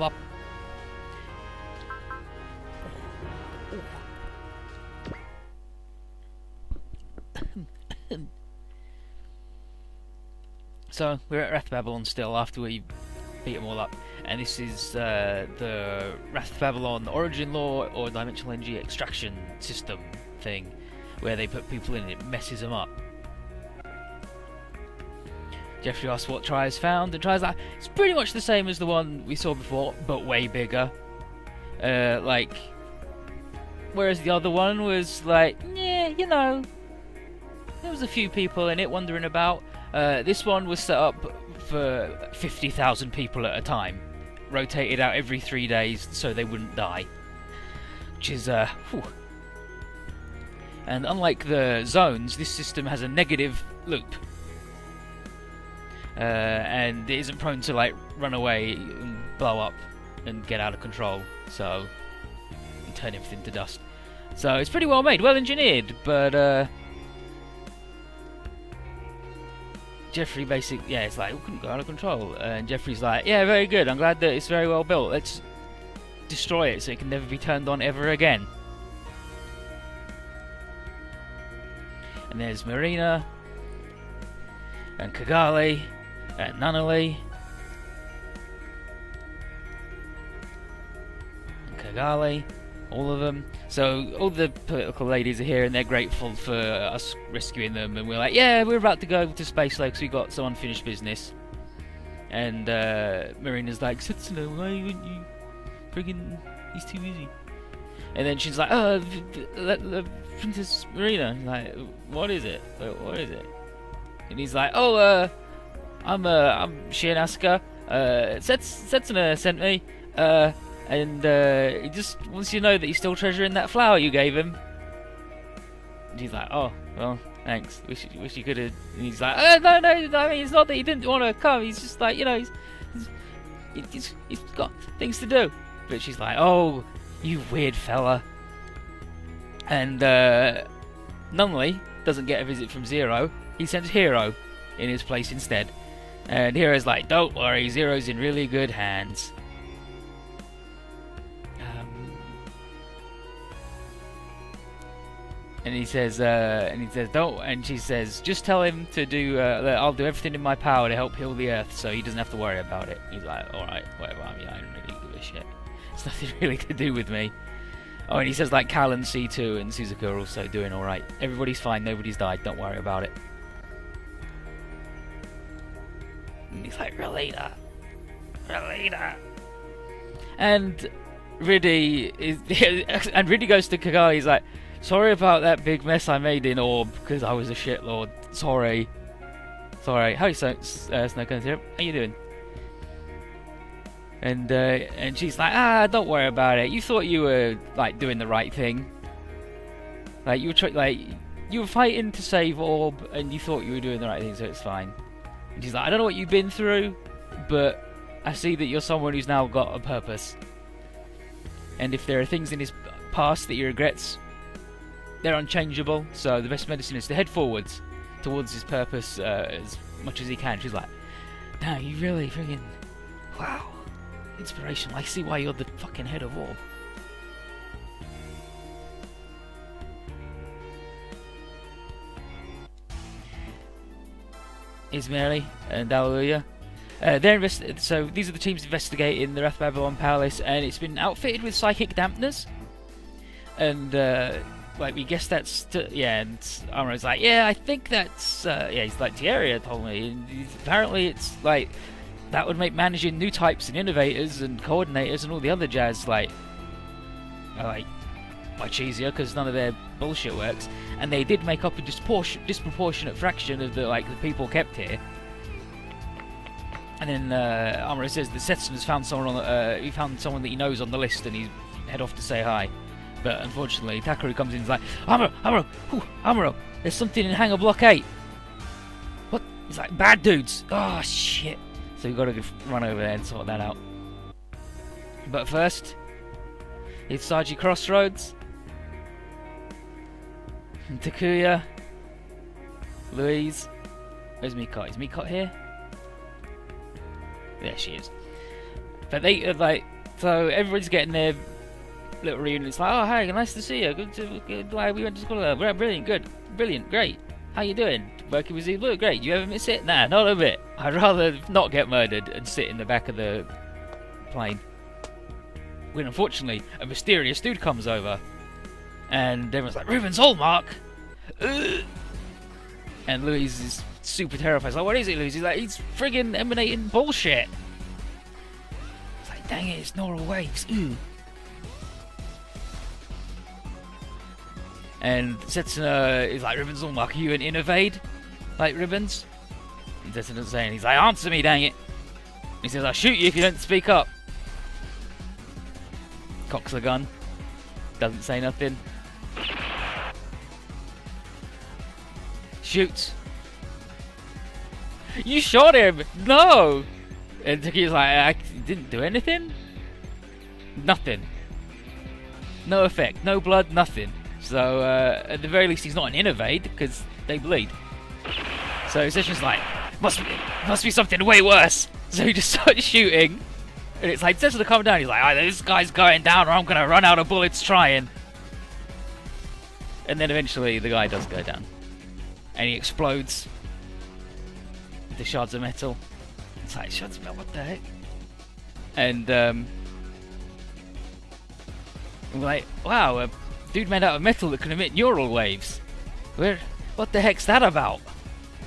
up. So we're at Wrath Babylon still after we beat them all up, and this is the Wrath Babylon origin lore or dimensional energy extraction system thing, where they put people in and it messes them up. Jeffrey asks what Tri has found, and Tri's like, it's pretty much the same as the one we saw before, but way bigger. Like, whereas the other one was like, yeah, you know, there was a few people in it wandering about. This one was set up for 50,000 people at a time, rotated out every 3 days so they wouldn't die, which is whew. And unlike the zones, this system has a negative loop, and it isn't prone to like run away and blow up and get out of control, so and turn everything to dust. So it's pretty well made, well engineered, but Jeffrey basically, yeah, it's like, it couldn't go out of control. And Jeffrey's like, yeah, very good, I'm glad that it's very well built. Let's destroy it so it can never be turned on ever again. And there's Marina, and Kigali, and Nunnally, and Kigali, all of them. So all the political ladies are here and they're grateful for us rescuing them, and we're like, yeah, we're about to go to Space Lake, so we got some unfinished business. And Marina's like, Setsuna, why wouldn't you friggin', he's too easy. And then she's like, oh, Princess Marina. He's like, what is it? What is it? And he's like, oh, I'm Chien Asuka. Setsuna sent me. And he just wants you to know that he's still treasuring that flower you gave him. And he's like, oh, well, thanks. Wish you could have. And he's like, no, I mean, it's not that he didn't want to come. He's just like, you know, he's got things to do. But she's like, oh, you weird fella. And Nunnally doesn't get a visit from Zero. He sends Hero in his place instead. And Hero's like, don't worry, Zero's in really good hands. And he says, don't. And she says, just tell him to do. I'll do everything in my power to help heal the Earth, so he doesn't have to worry about it. He's like, all right, whatever. I mean, I don't really give a shit. It's nothing really to do with me. Oh, and he says like Cal and C2 and Suzuka are also doing all right. Everybody's fine. Nobody's died. Don't worry about it. And he's like, Relita. And Riddy goes to Kigali. He's like, sorry about that big mess I made in Orb, because I was a shitlord. Sorry. How are you, Snowcone? How you doing? And she's like, don't worry about it. You thought you were like doing the right thing. Like you were fighting to save Orb, and you thought you were doing the right thing, so it's fine. And she's like, I don't know what you've been through, but I see that you're someone who's now got a purpose. And if there are things in his past that he regrets, they're unchangeable, so the best medicine is to head forwards towards his purpose as much as he can. She's like, no, you really friggin', wow, inspirational. I see why you're the fucking head of Orb. Ismaili and Hallelujah. So these are the teams investigating the Wrath Babylon Palace, and it's been outfitted with psychic dampeners. And like we guess that's and Amro's like, yeah, I think that's he's like, Tierra told me, and apparently it's like that would make managing new types and innovators and coordinators and all the other jazz like much easier, because none of their bullshit works. And they did make up a disproportionate fraction of the people kept here. And then Amuro says that Setsun has found someone he found someone that he knows on the list, and he's head off to say hi. But unfortunately, Takaru comes in and is like, Amuro, there's something in Hangar Block 8. What? He's like, bad dudes. Oh, shit. So we've got to run over there and sort that out. But first, it's Saji Crossroads. And Takuya. Louise. Where's Mikot? Is Mikot here? There she is. But they like, so everybody's getting their little reunion. It's like, oh hey, nice to see you. Good. Like, we went to school. Brilliant, good, brilliant, great. How you doing? Working with you? Look, great. You ever miss it? Nah, not a bit. I'd rather not get murdered and sit in the back of the plane. When unfortunately a mysterious dude comes over, and everyone's like, Ruben's hallmark. And Louise is super terrified. He's like, what is it, Louise? He's like, he's friggin' emanating bullshit. It's like, dang it, it's neural waves. And Setsuna is like, Ribbons hallmark, are you an innovate? Like Ribbons? And Setsuna's saying, he's like, answer me, dang it. He says, I'll shoot you if you don't speak up. Cocks the gun. Doesn't say nothing. Shoots. You shot him! No! And Taki's like, I didn't do anything? Nothing. No effect. No blood, nothing. So, at the very least, he's not an innovate, because they bleed. So Session's like, must be something way worse. So he just starts shooting. And it's like, Session to calm down. He's like, either this guy's going down or I'm going to run out of bullets trying. And then eventually the guy does go down. And he explodes. With the shards of metal. It's like, shards of metal, what the heck? And, we're like, wow, a dude made out of metal that can emit neural waves. What the heck's that about?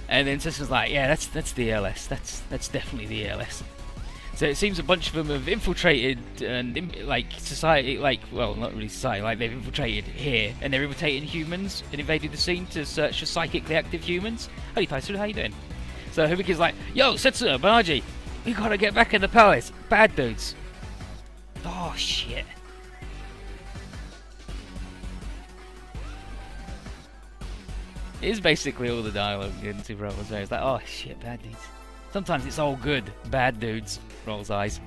And then Session's like, yeah, that's the ELS. That's definitely the ELS. So it seems a bunch of them have infiltrated and like society, like, well, not really society, like they've infiltrated here and they're imitating humans and invaded the scene to search for psychically active humans. Howdy, Paisu, how you doing? So Hibika's like, yo, Setsuna, Banaji, we gotta get back in the palace. Bad dudes. Oh shit. It is basically all the dialogue in Super Robot Series. It's like, oh shit, bad dudes. Sometimes it's all good, bad dudes. Rolls eyes.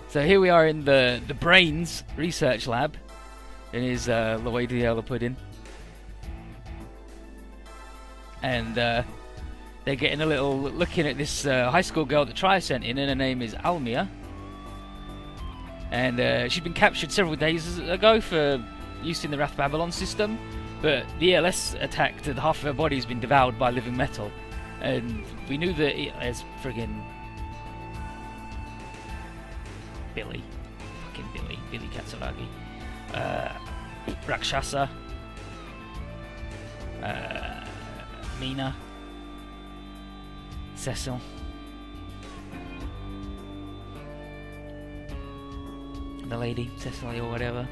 So here we are in the Brains research lab. In his Lloyd the Elder Pudding. And they're getting a little looking at this high school girl that Trier sent in, and her name is Almia. And she'd been captured several days ago for use in the Wrath Babylon system, but the ELS attacked and half of her body has been devoured by living metal. And we knew that there's friggin' Billy Katsuragi, Rakshasa, Mina, Cecil, the lady, Cecily or whatever.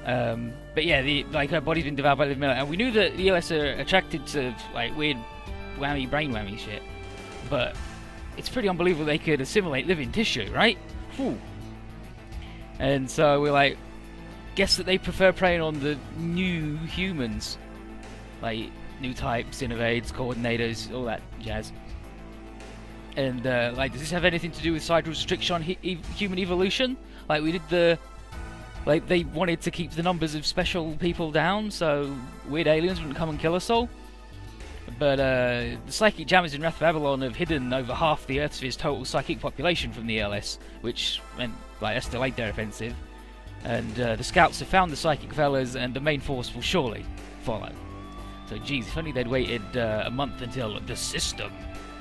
But yeah, like her body's been devoured by living metal, and we knew that the ELS are attracted to like weird whammy brain whammy shit, but it's pretty unbelievable they could assimilate living tissue, right? Whew. And so we're like, guess that they prefer preying on the new humans, like new types, innovades, coordinators, all that jazz. And like, does this have anything to do with Sidereal's restriction on human evolution? Like we did like they wanted to keep the numbers of special people down so weird aliens wouldn't come and kill us all. But the psychic jammers in Wrath of Babylon have hidden over half the Earthsphere's total psychic population from the ELS, which meant like that's delayed their offensive. And the scouts have found the psychic fellas, and the main force will surely follow. So, geez, if only they'd waited a month until the system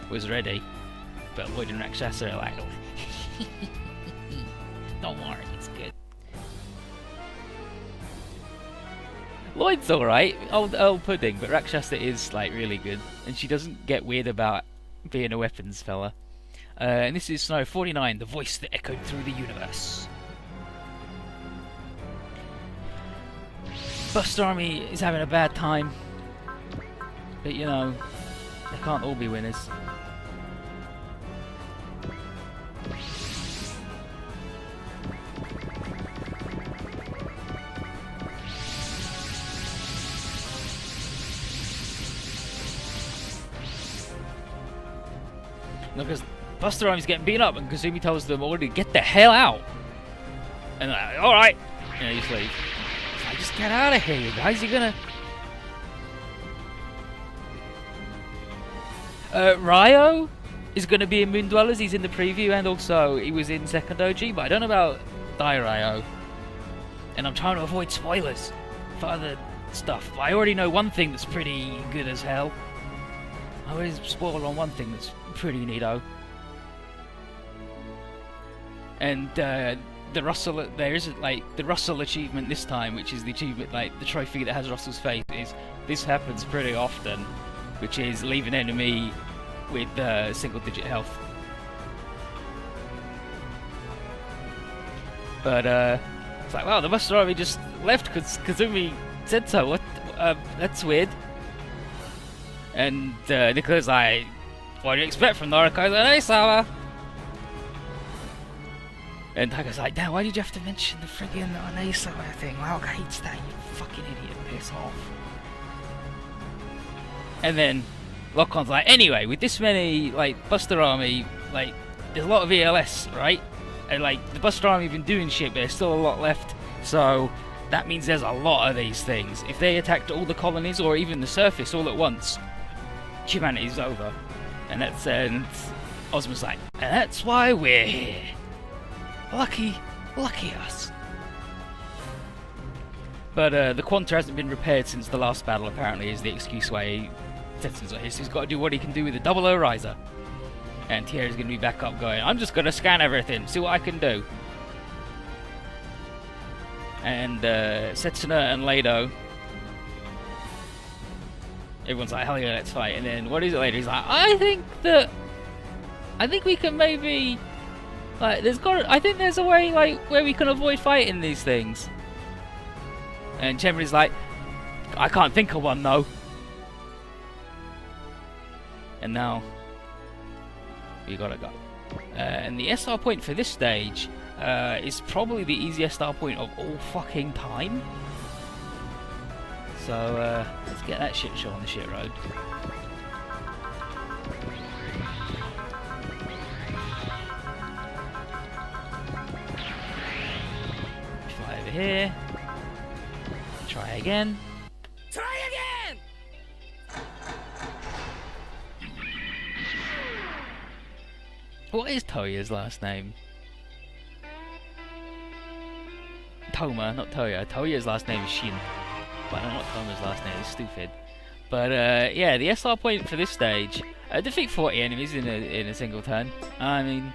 was ready. But Lloyd and Rakshasa are like, don't worry, it's good. Lloyd's alright, old pudding, but Rakshasa is like really good, and she doesn't get weird about being a weapons fella. And this is Snow 49, the voice that echoed through the universe. Buster Army is having a bad time, but you know, they can't all be winners. Because Buster Army's getting beaten up, and Kazumi tells them all to get the hell out. And they're like, alright. You just leave. It's like, just get out of here, you guys. You're gonna... Ryo? is going to be in Moon Dwellers. He's in the preview, and also he was in Second OG, but I don't know about Dairio. And I'm trying to avoid spoilers for other stuff. But I already know one thing that's pretty good as hell. I always spoil on one thing that's pretty neato. And the Russell, there isn't like the Russell achievement this time, which is the achievement, like the trophy that has Russell's face. Is this happens pretty often, which is leave an enemy with single-digit health. But it's like, wow, the Buster Army just left because Kazumi said so. What? That's weird. And Nicola's like, what do you expect from Noriko? Like, hey, Sawa. And Taka's like, damn, why did you have to mention the friggin' Onesawa thing? Naoka hates that, you fucking idiot, piss off. And then Lockon's like, anyway, with this many, like, Buster Army, like, there's a lot of ELS, right? And, like, the Buster Army have been doing shit, but there's still a lot left. So, that means there's a lot of these things. If they attacked all the colonies, or even the surface all at once, humanity's over. And that's, and Ozma's like, and that's why we're here. Lucky us. But the Quanta hasn't been repaired since the last battle, apparently, is the excuse why Tetsun's not here. So he's got to do what he can do with the Double O Riser. And Thierry's going to be back up going, I'm just going to scan everything, see what I can do. And Setsuna and Lado, everyone's like, hell yeah, let's fight. And then what is it later? He's like, I think we can maybe, like, I think there's a way, like, where we can avoid fighting these things. And Chen like, I can't think of one though. And now we gotta go. And the SR point for this stage is probably the easiest SR point of all fucking time. So let's get that shit show on the shit road. Fly over here. Try again. Try again! What is Toya's last name? Toma, not Toya. Toya's last name is Chien. But I don't know what Toma's last name is, stupid. But yeah, the SR point for this stage, defeat 40 enemies in a single turn. I mean,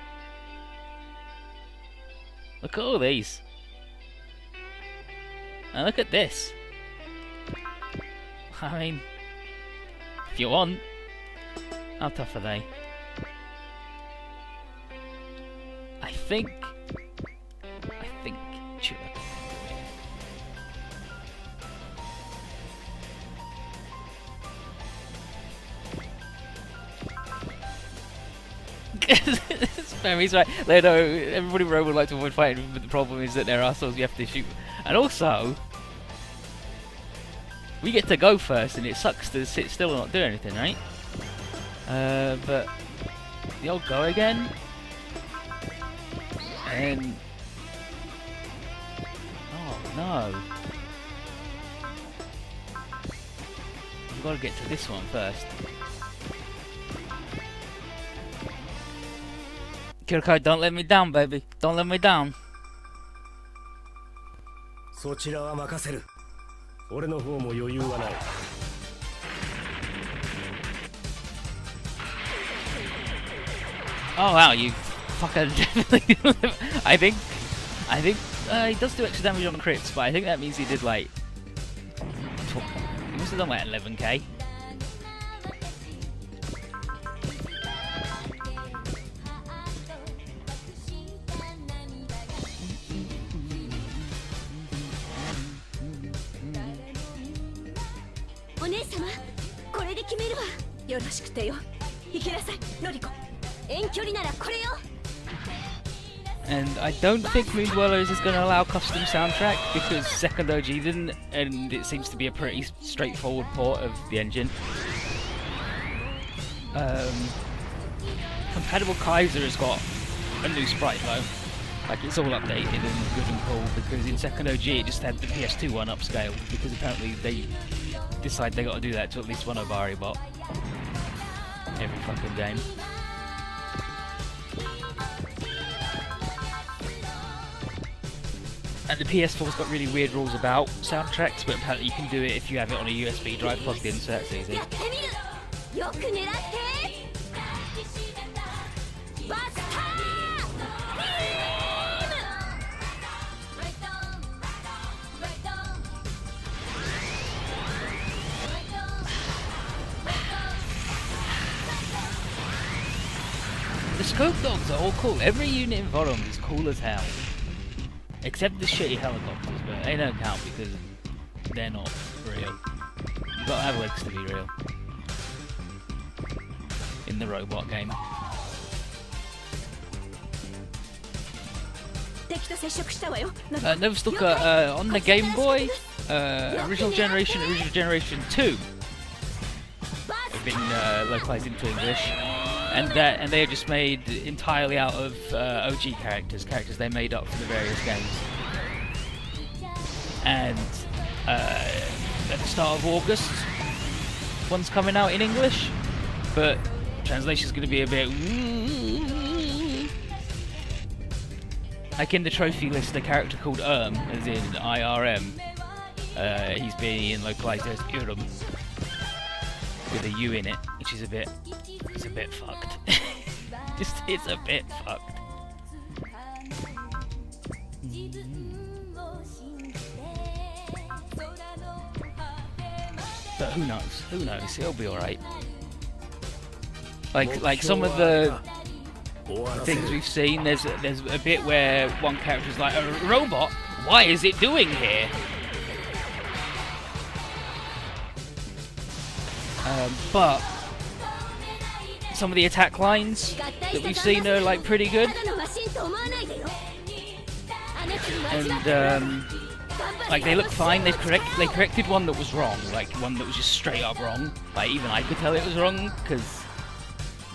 look at all these. And look at this. I mean, if you want, how tough are they? I think Chula. He's right. Ledo, everybody would like to avoid fighting, but the problem is that they're assholes. You have to shoot, and also we get to go first, and it sucks to sit still and not do anything, right? But the old go again, and oh no, we've got to get to this one first. Kiriko, don't let me down, baby. Don't let me down. Oh wow, you fucker definitely. I think he does do extra damage on crits, but I think that means he did like he must have done like 11k. And I don't think Moon Dwellers is going to allow custom soundtrack because Second OG didn't, and it seems to be a pretty straightforward port of the engine. Compatible Kaiser has got a new sprite though. Like, it's all updated and good and cool, because in Second OG it just had the PS2 one upscaled, because apparently they decide they got to do that to at least one Obari bot every fucking game. And the PS4's got really weird rules about soundtracks, but apparently you can do it if you have it on a USB drive plugged in, so that's easy. The scope dogs are all cool. Every unit in Vorum is cool as hell. Except the shitty helicopters, but they don't count because they're not real. You've got to have legs to be real. In the robot game. Nova Stalker on the Game Boy, original generation 2 have been localized into English. And they are just made entirely out of OG characters they made up for the various games. And at the start of August, one's coming out in English, but translation's going to be a bit. Like in the trophy list, a character called as in IRM, he's being localized as Urum with a U in it, which is a bit. It's a bit fucked. It's a bit fucked. But who knows? Who knows? It'll be alright. Like some of the things we've seen, there's a bit where one character's like, a robot? Why is it doing here? But some of the attack lines that we've seen are like pretty good, and like they look fine. They corrected one that was wrong, like one that was just straight up wrong. Like even I could tell it was wrong because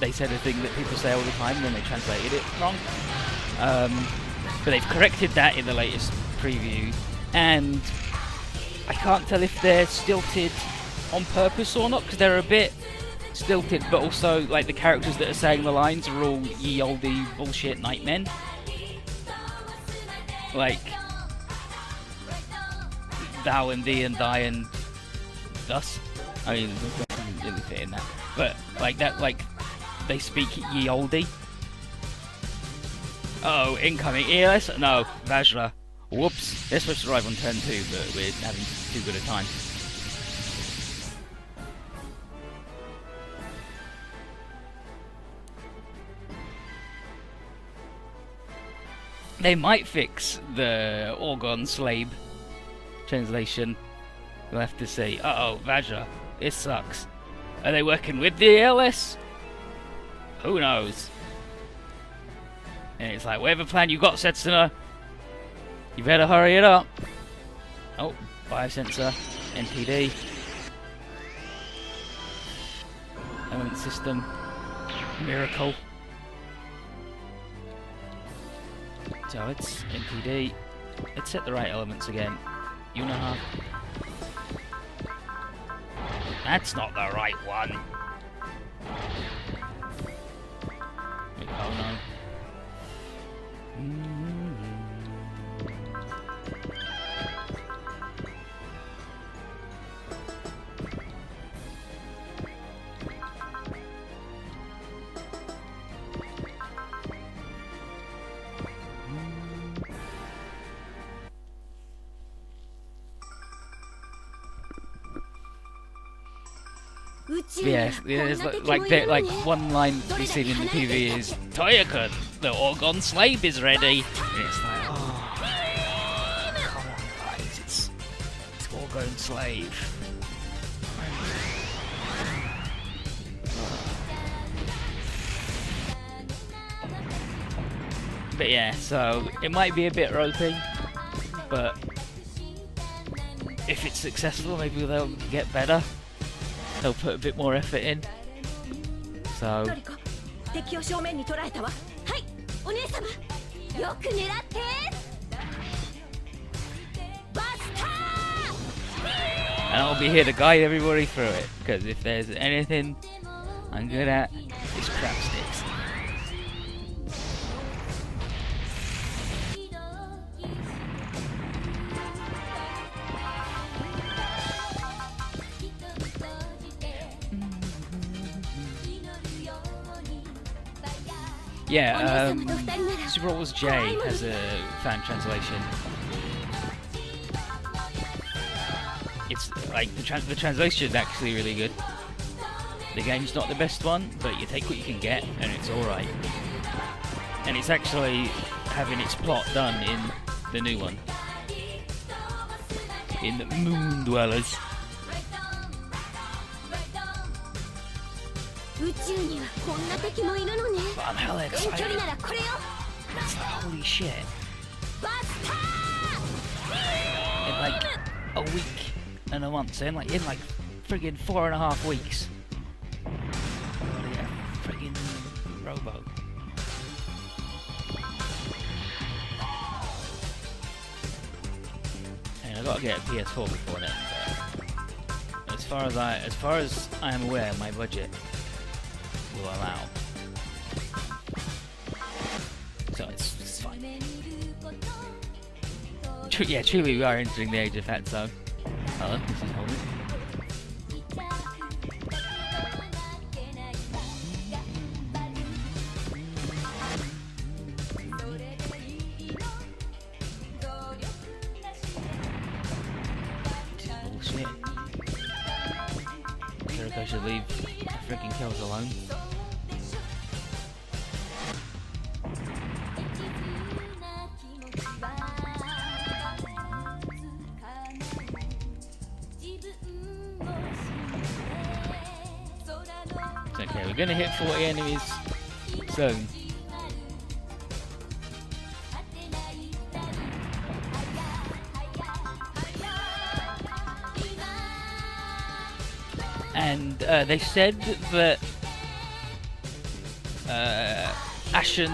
they said a thing that people say all the time and then they translated it wrong. But they've corrected that in the latest preview, and I can't tell if they're stilted on purpose or not, because they're a bit stilted, but also like the characters that are saying the lines are all ye olde bullshit nightmen. Like thou and thee and thy and thus. I mean, it doesn't really fit in that, but like that, like they speak ye olde. Oh, incoming ELS? No, Vajra. Whoops. They're supposed to arrive on turn 2, but we're having too good a time. They might fix the Orgon Slave translation. We'll have to see. Uh-oh, Vajra. This sucks. Are they working with the ELS? Who knows? And it's like, whatever plan you got, Setsuna, you better hurry it up. Oh, biosensor, NPD. Element system. Miracle. So it's NPD. Let's set the right elements again. Unaha. That's not the right one. Oh no. Yeah, there's like one line to be seen in the TV is Toyaka, the Orgon Slave is ready. And it's like, oh, come on guys, it's Orgon Slave. But yeah, so it might be a bit ropey, but if it's successful, maybe they'll get better. They'll put a bit more effort in. So. And I'll be here to guide everybody through it, because if there's anything I'm good at, it's crap sticks. Yeah, Super Wars J has a fan translation. It's like the translation is actually really good. The game's not the best one, but you take what you can get, and it's alright. And it's actually having its plot done in the new one. In Moon Dwellers. But I'm hella excited. It's like, holy shit. In like a week and a month, so in like friggin' 4.5 weeks. Friggin' Robo. And I gotta get a PS4 before then. But as far as I am aware, my budget will allow. So it's fine. Yeah, truly we are entering the age of fat zone. Hello, this is Holden. Bullshit. Jericho should leave the freaking kills alone. Okay, we're gonna hit 40 enemies soon. And they said that Ashen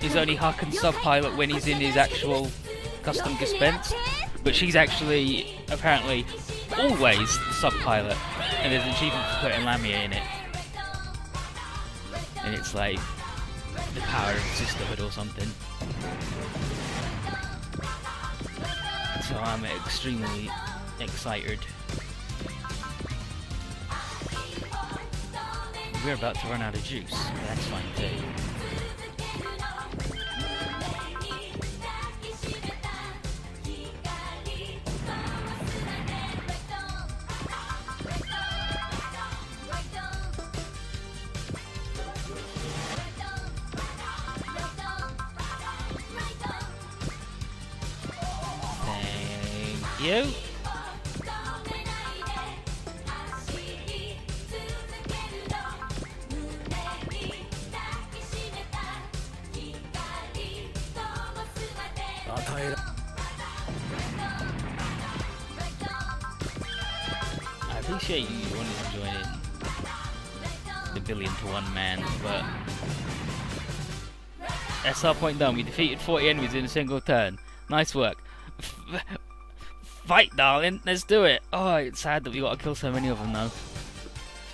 is only Harken's sub-pilot when he's in his actual custom dispense, but she's actually apparently always the sub-pilot, and there's an achievement for putting Lamia in it. And it's like the power of sisterhood or something. So I'm extremely excited. We're about to run out of juice, but that's fine too. Thank you. I appreciate you wanting to join in the 1,000,000,000 man, but that's our point done. We defeated 40 enemies in a single turn. Nice work. Fight, darling. Let's do it. Oh, it's sad that we got to kill so many of them, though.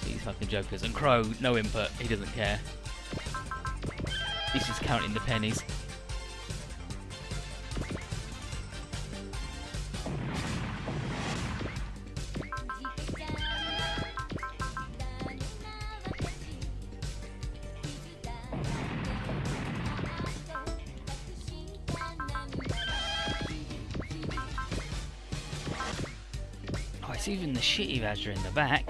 These fucking jokers. And Crow, no input. He doesn't care. He's just counting the pennies. Even the shitty Vajra in the back.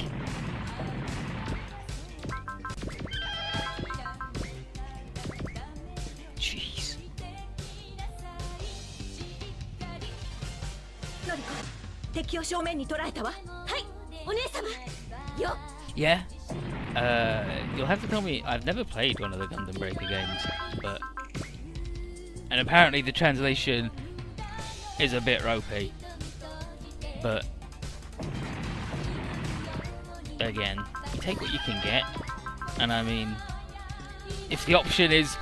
Jeez. Yeah. You'll have to tell me. I've never played one of the Gundam Breaker games, but and apparently the translation is a bit ropey, but. Again, you take what you can get, and I mean, if the option is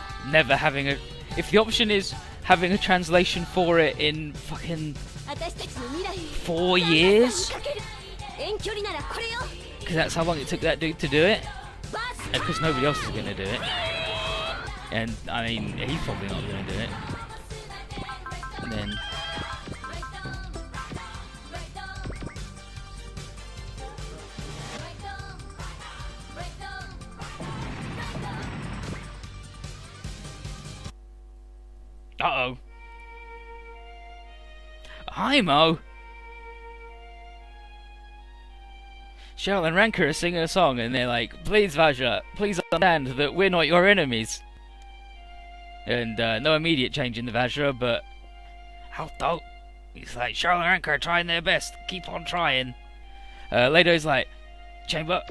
having a translation for it in fucking 4 years, because that's how long it took that dude to do it, because nobody else is going to do it, and I mean, he's probably not going to do it, and then Uh-oh. Hi, Mo. Cheryl and Ranker are singing a song, and they're like, please, Vajra, please understand that we're not your enemies. And no immediate change in the Vajra, but how dope. He's like, Cheryl and Ranker are trying their best. Keep on trying. Lado's like, Chamber.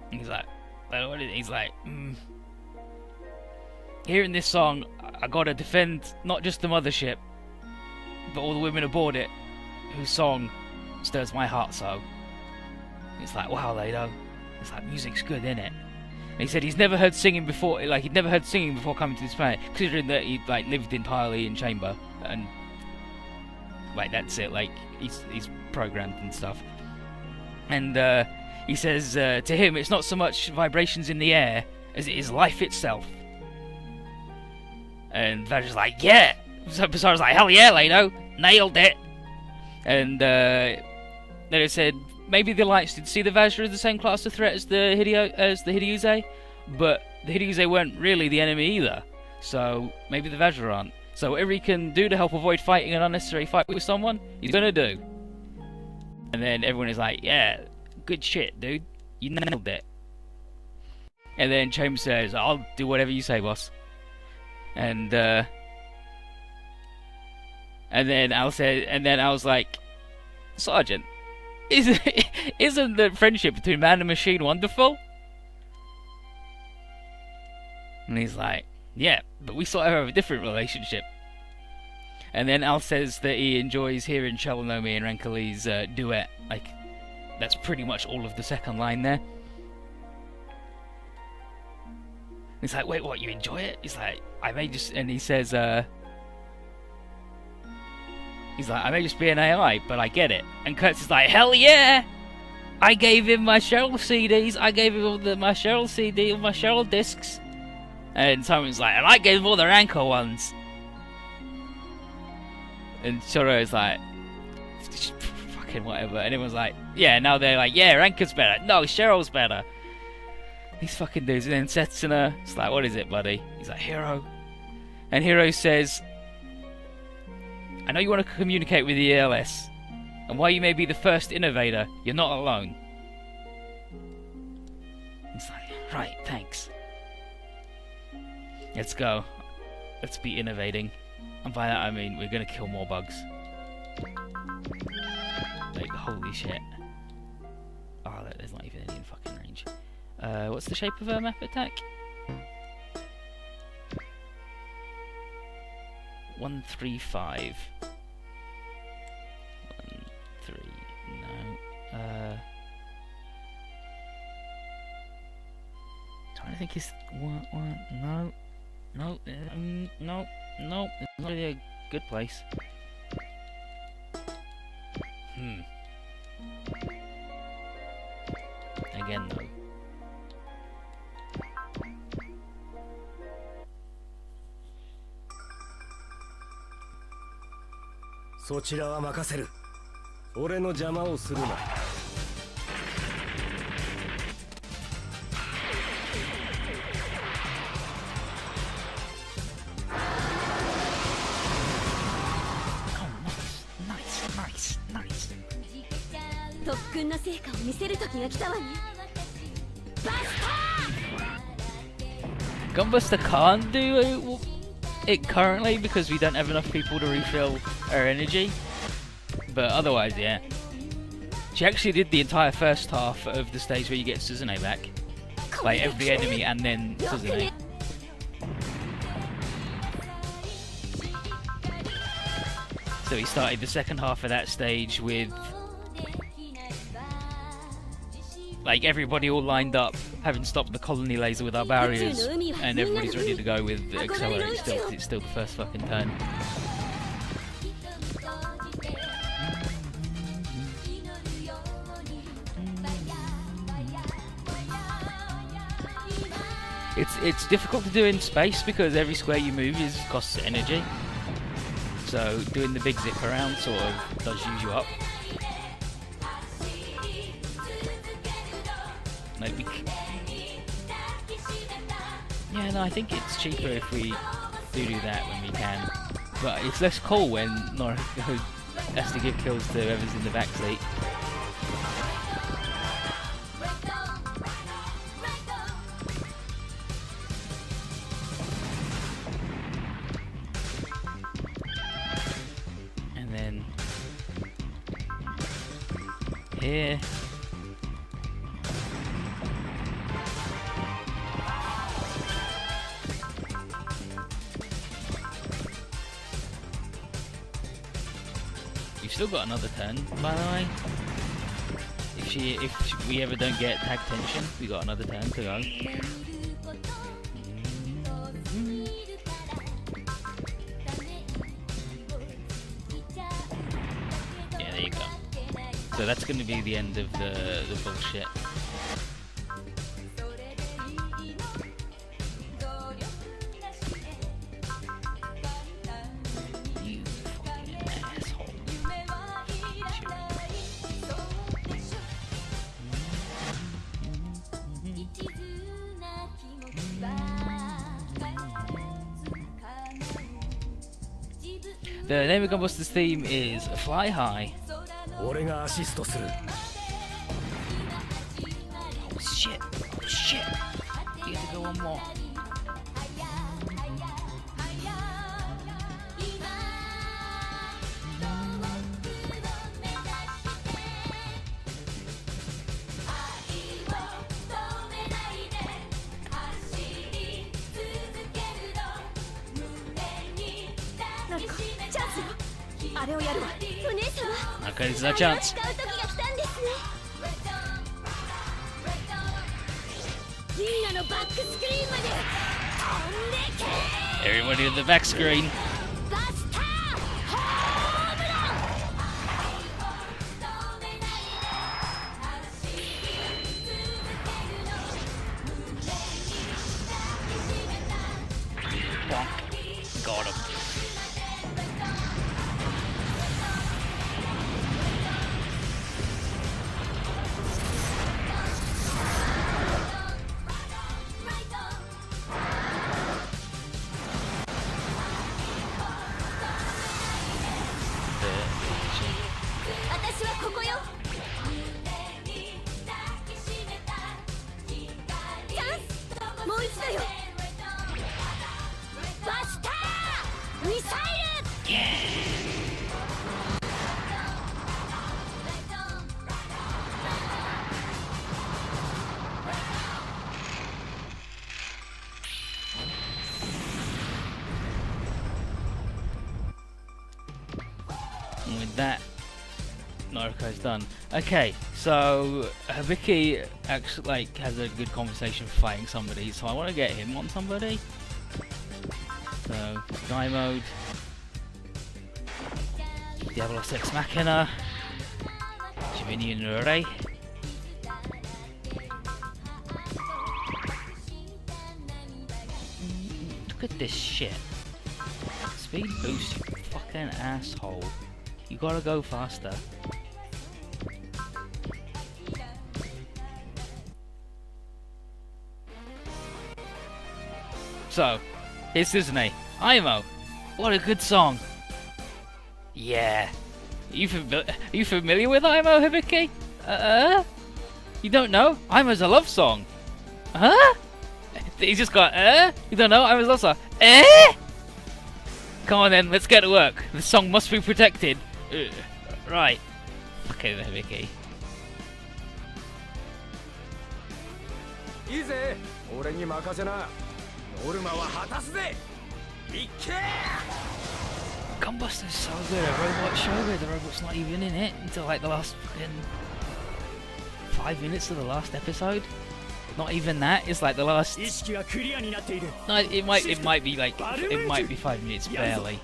He's like, what is it? He's like, hearing this song, I gotta defend not just the mothership, but all the women aboard it, whose song stirs my heart so. It's like, wow, Lado. It's like, music's good, innit? And he said he's never heard singing before, like, he'd never heard singing before coming to this planet, considering that he'd, like, lived entirely in Chamber, and, like, that's it, like, he's programmed and stuff. And, he says, to him, it's not so much vibrations in the air as it is life itself. And Vajra's like, yeah! So Basara's like, hell yeah, Lado! Nailed it! And Lado said, maybe the Alliance did see the Vajra as the same class of threat as the Hideyousei, but the Hideyousei weren't really the enemy either. So maybe the Vajra aren't. So whatever he can do to help avoid fighting an unnecessary fight with someone, he's gonna do. And then everyone is like, yeah, good shit, dude. You nailed it. And then Chen says, I'll do whatever you say, boss. And then Al's like, Sergeant, isn't the friendship between man and machine wonderful? And he's like, yeah, but we sort of have a different relationship. And then Al says that he enjoys hearing Chalonomi and Rankalee's duet. Like, that's pretty much all of the second line there. He's like, wait, what, you enjoy it? He's like, I may just... And he says, he's like, I may just be an AI, but I get it. And Kurtz is like, hell yeah! I gave him my Cheryl CDs. I gave him all my Cheryl CD, all my Cheryl discs. And Simon's like, and I gave him all the Ranko ones. And Choro's like, fucking whatever. And everyone's like, yeah, now they're like, yeah, Ranker's better. No, Cheryl's better. These fucking dudes. And then Setsuna, it's like, what is it, buddy? He's like, Hero. And Hero says, I know you want to communicate with the ELS, and while you may be the first innovator, you're not alone. It's like, right, thanks. Let's go. Let's be innovating. And by that I mean we're gonna kill more bugs. Like, holy shit. Oh, there's not even any in fucking range. What's the shape of a map attack? 135. 1, 3, no. Trying to think is one, no. No, no, no, it's not really a good place. Again, though. Gunbuster can't do it currently because we don't have enough people to refill our energy, but otherwise, yeah. She actually did the entire first half of the stage where you get Suzune back, like every enemy and then Suzune. So he started the second half of that stage with like everybody all lined up, having stopped the colony laser with our barriers, and everybody's ready to go with the accelerate still, because it's still the first fucking turn. It's difficult to do in space because every square you move costs energy. So doing the big zip around sort of does use you up. Like Yeah, no, I think it's cheaper if we do that when we can. But it's less cool when Noriko has to give kills to whoever's in the backseat. And then here. Still got another turn, by the way. If we ever don't get tag tension, we got another turn to go. Yeah, there you go. So that's going to be the end of the bullshit. The MNeidengard Busters theme is Fly High. Oh shit! Oh shit! You have to go one more. Okay, this is our chance. Everybody at the back screen. Bonk. Got him. And with that, Noriko's done. Okay, so Hibiki actually has a good conversation for fighting somebody, so I want to get him on somebody. So guy mode, Diablos Ex Machina, Dominion Array. Look at this shit. Speed boost, you fucking asshole. You gotta go faster. So, here's Susanne. IMO! What a good song! Yeah. Are you familiar with IMO, Hibiki? You don't know? IMO's a love song. Huh? He's just got, You don't know? IMO's a love song. Come on then, let's get to work. The song must be protected. Right. Okay then, Hibiki. Gunbuster's so good, a robot show where the robot's not even in it until like the last fucking 5 minutes of the last episode. Not even that, it's like the last... No, it might be like, it might be 5 minutes barely.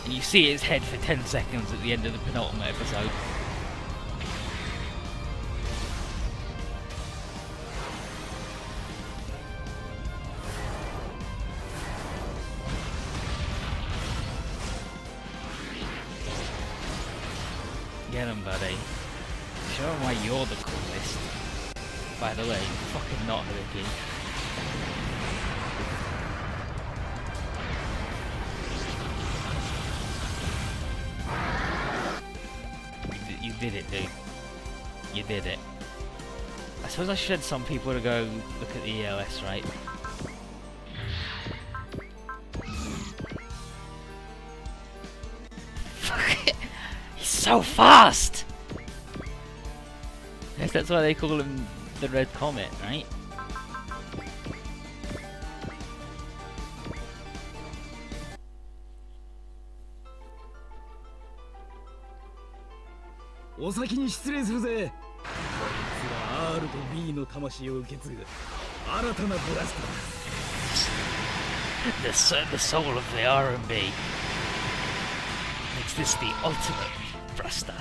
And you see his head for 10 seconds at the end of the penultimate episode. Get him, buddy. Show him why you're the coolest. by the way. Fucking not Hurricane. You did it, dude. You did it. I suppose I should send some people to go look at the ELS, right? Fuck it! He's so fast! Yes, that's why they call him the Red Comet, right? R と B の魂を受け継ぐ新たなブラスター。 The soul of the R&B makes this the ultimate thruster.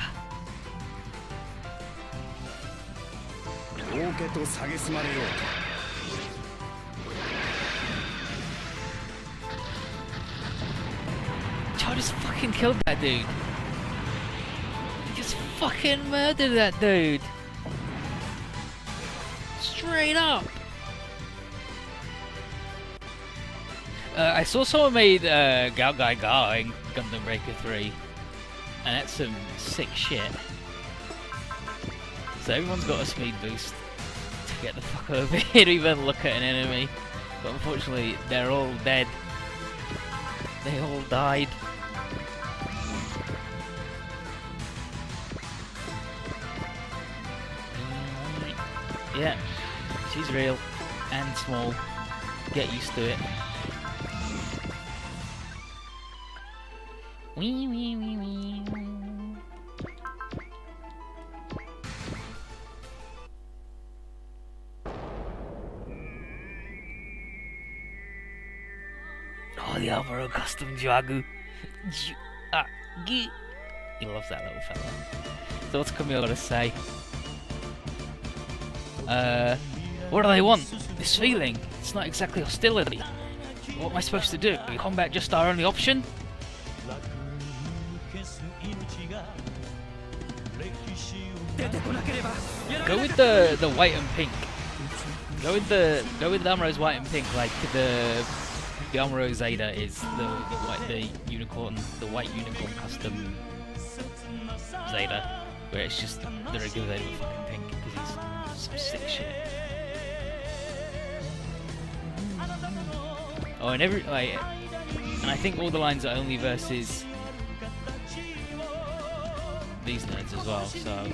王家と蔑まれようと。 Joe just fucking killed that dude. He just fucking murdered that dude. Straight up. I saw someone made Gao Gai Gao in Gundam Breaker 3, and that's some sick shit. So everyone's got a speed boost to get the fuck over here to even look at an enemy. But unfortunately, they're all dead. They all died. Yeah, she's real and small. Get used to it. Wee wee wee wee. Oh, the Alvaro custom Juagu. He loves that little fella. So what's Camille got to say? What do they want? This feeling. It's not exactly hostility. What am I supposed to do? Is combat just our only option? Go with the white and pink. Go with the Amoro's white and pink. Like the Amuro Zeta is the unicorn, the white unicorn custom Zeta, where it's just the regular Zeta with fucking pink because he's some sick shit. Oh, and and I think all the lines are only versus these nerds as well. So.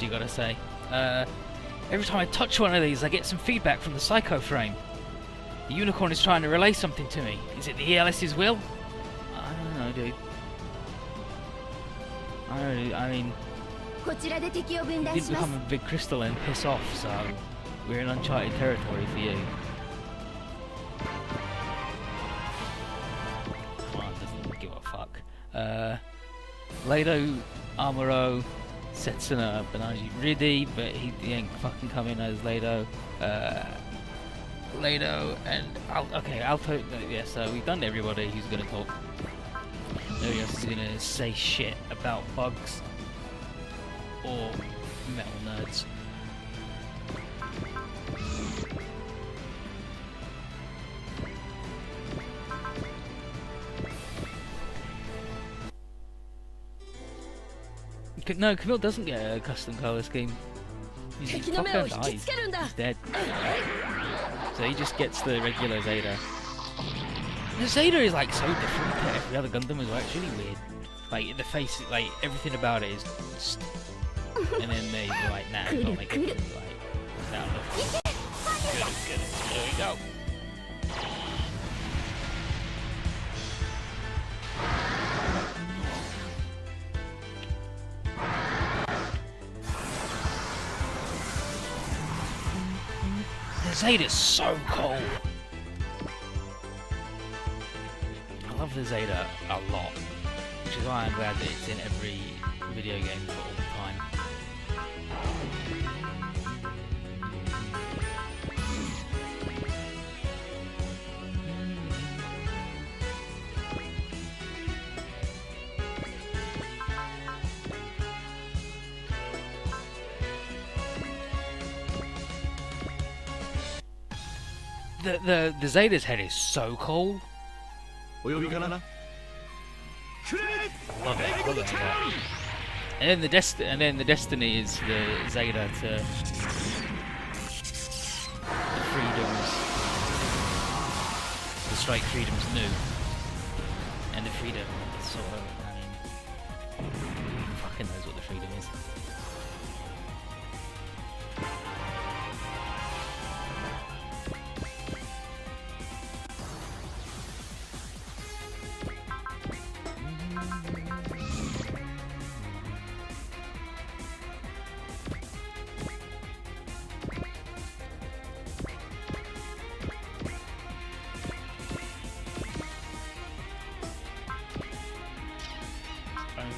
You gotta say. Every time I touch one of these, I get some feedback from the Psycho Frame. The unicorn is trying to relay something to me. Is it the ELS's will? I don't know, dude. I mean, you did become a big crystal and piss off, so we're in uncharted territory for you. Come on, doesn't give a fuck. Lado, Amuro, Setsuna, Banaji, Riddy, but he ain't fucking coming as Lado. Lado and Alto. Yeah, so we've done everybody who's gonna talk. Nobody else is gonna say shit about bugs or metal nerds. No, Camille doesn't get a custom colour scheme. He fucking dies. He's dead. So he just gets the regular Zeta. The Zeta is like so different to every other Gundam as well. It's really weird. Like the face, like everything about it is just... And then they were like, nah, we've got to make it like that. Good. There we go. Zeta's so cool. I love the Zeta a lot, which is why I'm glad that it's in every video game for all the time. The Zeta's head is so cool. I love it. I love it. And then the Destiny is the Zeta to the freedoms, the strike freedoms new, and the freedom sort of. I mean, who fucking knows what the freedom is?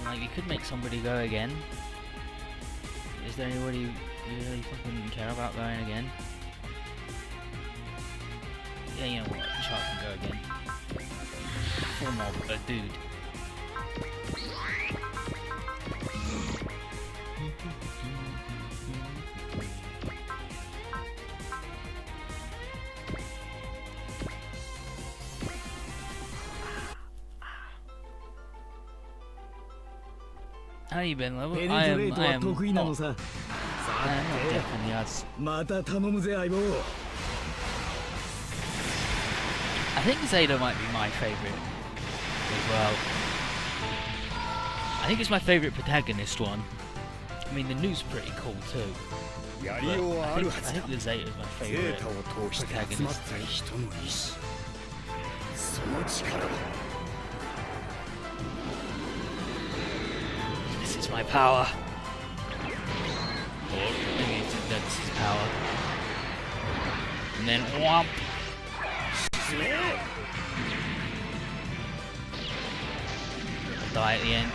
Like, you could make somebody go again. Is there anybody you really fucking care about going again? Yeah, you know what? Shark can go again. Full mob, a dude. How you been, Level? I am not deaf in the odds. I think Zeta might be my favourite as well. I think it's my favourite protagonist one. I mean, the new's pretty cool too. But I think the Zeta is my favourite protagonist. This is my power. Or maybe that's his power. And then whomp. I'll die at the end.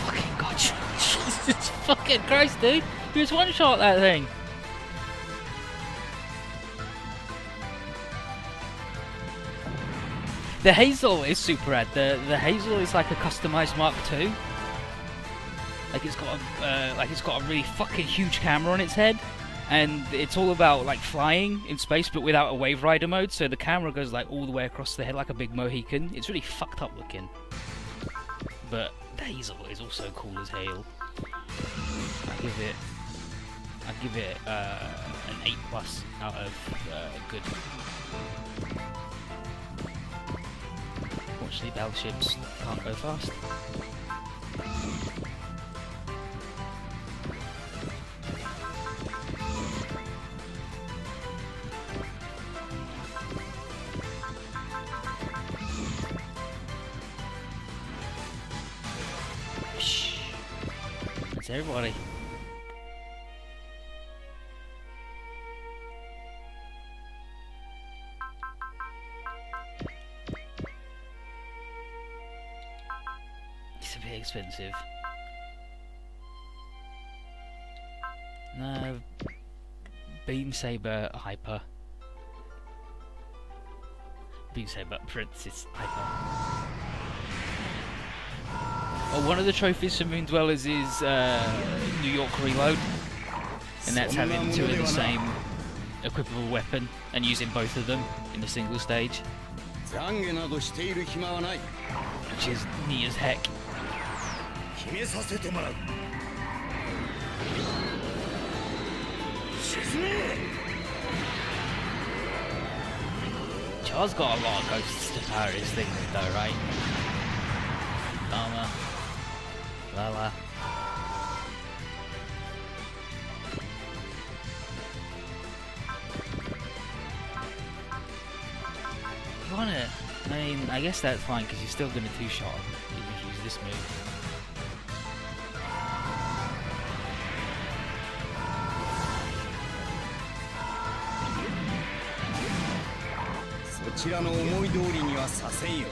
Fucking god, Jesus fucking Christ, dude! You just one-shot that thing. The Hazel is super rad. The Hazel is like a customized Mark II. Like it's got a really fucking huge camera on its head, and it's all about like flying in space, but without a Wave Rider mode. So the camera goes like all the way across the head like a big Mohican. It's really fucked up looking. But the Hazel is also cool as hell. I give it an 8+ out of good. Unfortunately, battleships can't go fast. That's everybody. It's a bit expensive. No. Beam Saber Hyper. Beam Saber Princess Hyper. Oh, one of the trophies for Moon Dwellers is New York Reload, and that's having two of the same equipable weapon and using both of them in a single stage, which is neat as heck. Char's got a lot of ghosts to power his thing with though, right? Dharma. Lala. You want it? I mean, I guess that's fine because you're still going to two-shot him if you use this move. ちらの思い通りにはさせんよ。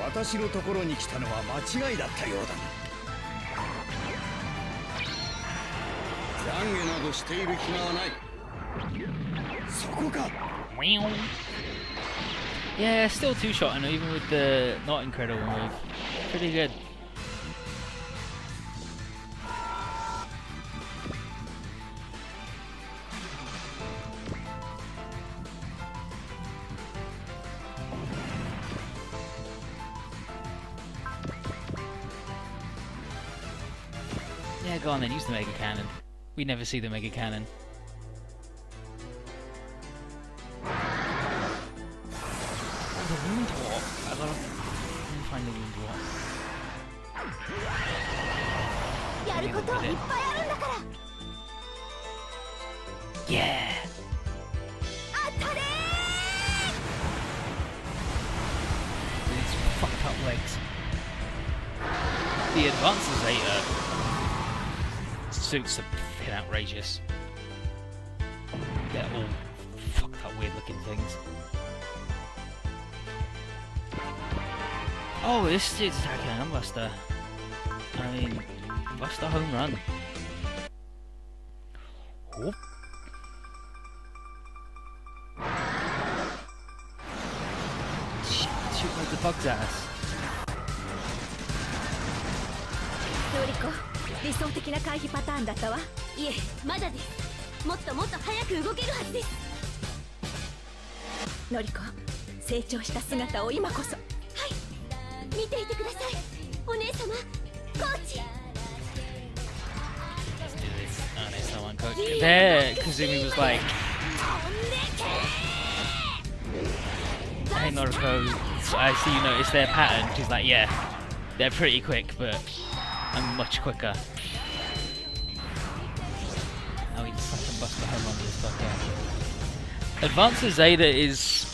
私のところに来たのは間違いだったようだ。懺悔などしている暇はない。そこか。Yeah, still two-shot, and even with the not incredible move, pretty good. Yeah, go on then, use the Mega Cannon. We never see the Mega Cannon. The Wound Walk. I gotta find the Wound Walk. Yeah! These fucked up legs. The advances suits are fucking outrageous. They're all fucked up weird looking things. Oh, this dude's attacking an Buster. I mean, Buster home run. Whoop. Shoot like the bug's ass. 理想的な回避パターンだったわ。いえ、まだです。もっともっと早く動けるはずです。のりこ、成長した姿を今こそ。はい、見ていてください。お姉様、コーチ。Let's do this. Oh, there's someone coach. There, Kazumi was like, "Hey, Noriko, I see you noticed their pattern." She's like, "Yeah, they're pretty quick, but I'm much quicker." Oh, he just fucking busted home on this fucker. Advanced Zeta is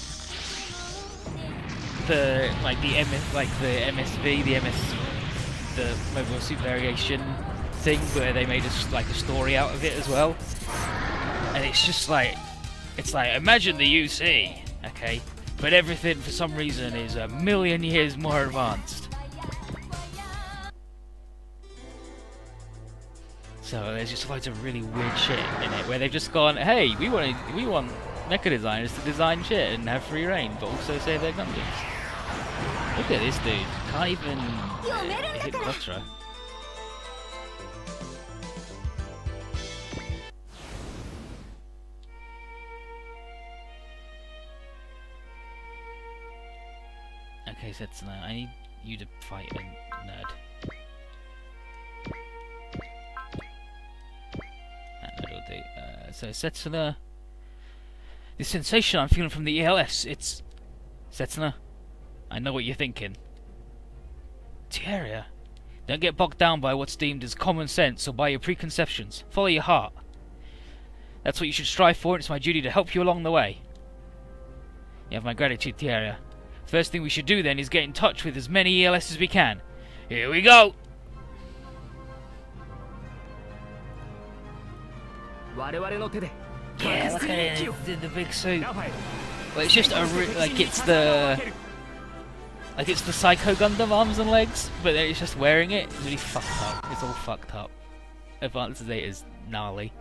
the MSV, the Mobile Suit Variation thing where they made a story out of it as well. And it's just like, imagine the UC, okay, but everything for some reason is a million years more advanced. So there's just loads of really weird shit in it where they've just gone, hey, we want mecha designers to design shit and have free reign, but also save their Gundams. Look at this dude, can't even hit Vajra. Okay, Setsuna, I need you to fight a nerd. So Setsuna, the sensation I'm feeling from the ELS, it's... Setsuna, I know what you're thinking. Tieria, don't get bogged down by what's deemed as common sense or by your preconceptions. Follow your heart. That's what you should strive for, and it's my duty to help you along the way. You have my gratitude, Tieria. First thing we should do then is get in touch with as many ELS as we can. Here we go! Yeah, look at it, the big suit. Well, it's just it's the Psycho Gundam arms and legs, but then it's just wearing it. It's really fucked up. It's all fucked up. Advanced Zeta is gnarly.